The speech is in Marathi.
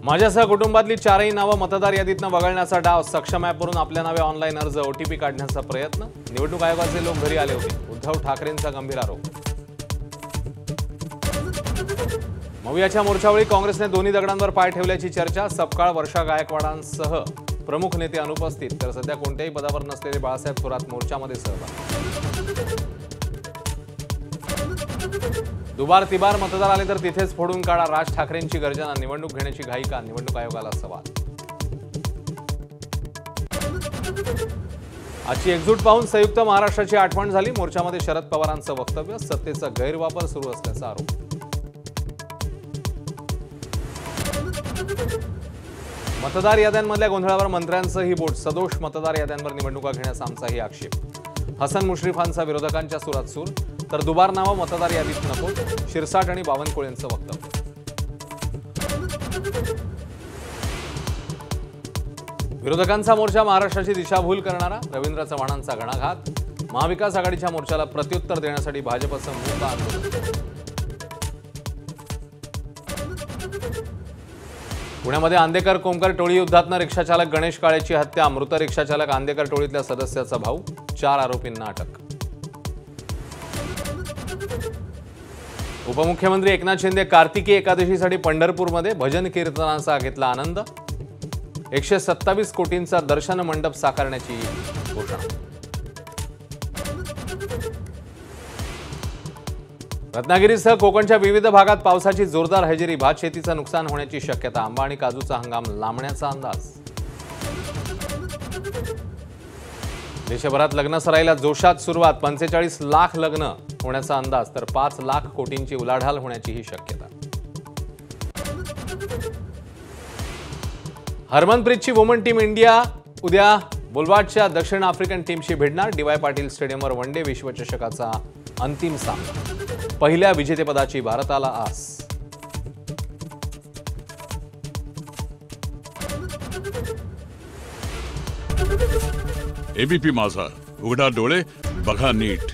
माझ्यासह कुटुंबातली चारही नावं मतदार यादीतनं वगळण्याचा डाव. सक्षम ॲपवरून आपल्या नावे ऑनलाईन अर्ज, ओटीपी काढण्याचा प्रयत्न. निवडणूक आयोगाचे लोक घरी आले होते. उद्धव ठाकरेंचा गंभीर आरोप. मवियाच्या मोर्चावेळी काँग्रेसने दोन्ही दगडांवर पाय ठेवल्याची चर्चा. सपकाळ वर्षा गायकवाडांसह प्रमुख नेते अनुपस्थित, तर सध्या कोणत्याही पदावर नसलेले बाळासाहेब थोरात मोर्चामध्ये सहभागी. दुबार तिबार मतदार आले तर तिथेच फोडून काढा. राज ठाकरेंची गर्जना. निवडणूक घेण्याची घाई का? निवडणूक आयोगाला सवाल. आजची एकजूट पाहून संयुक्त महाराष्ट्राची आठवण झाली. मोर्चामध्ये शरद पवारांचं वक्तव्य. सत्तेचा गैरवापर सुरू असल्याचा आरोप. मतदार याद्यांमधल्या गोंधळावर मंत्र्यांचंही बोट. सदोष मतदार याद्यांवर निवडणुका घेण्याचा आमचाही आक्षेप. हसन मुश्रीफांचा विरोधकांच्या सुरात सूर. तर दुबार नावं मतदार यादीत नको. शिरसाट आणि बावनकुळेंचं वक्तव्य. विरोधकांचा मोर्चा महाराष्ट्राची दिशाभूल करणारा. रवींद्र चव्हाणांचा घणाघात. महाविकास आघाडीच्या मोर्चाला प्रत्युत्तर देण्यासाठी भाजपचं मूक आंदोलन. पुण्यामध्ये आंदेकर कोमकर टोळी युद्धातनं रिक्षाचालक गणेश काळेची हत्या. मृत रिक्षाचालक आंदेकर टोळीतल्या सदस्याचा भाऊ. 4 आरोपींना अटक. उपमुख्यमंत्री एकनाथ शिंदे कार्तिकी एकादशीसाठी पंढरपूरमध्ये. भजन कीर्तनाचा घेतला आनंद. 127 कोटींचा दर्शन मंडप साकारण्याची घोषणा. रत्नागिरीसह कोकणच्या विविध भागात पावसाची जोरदार हजेरी. भात शेतीचं नुकसान होण्याची शक्यता. आंबा आणि काजूचा हंगाम लांबण्याचा अंदाज. देशभरात लग्नसराईला जोशात सुरुवात. 45 लाख लग्न होण्याचा अंदाज, तर 5 लाख कोटींची उलाढाल होण्याचीही शक्यता. हरमनप्रीतची वुमन टीम इंडिया उद्या बुलवाडच्या दक्षिण आफ्रिकन टीमशी भिडणार. डी.वाय. पाटील स्टेडियमवर वनडे विश्वचषकाचा अंतिम सामना. पहिल्या विजेतेपदाची भारताला आस. एबीपी माझा, उघडा डोळे बघा नीट.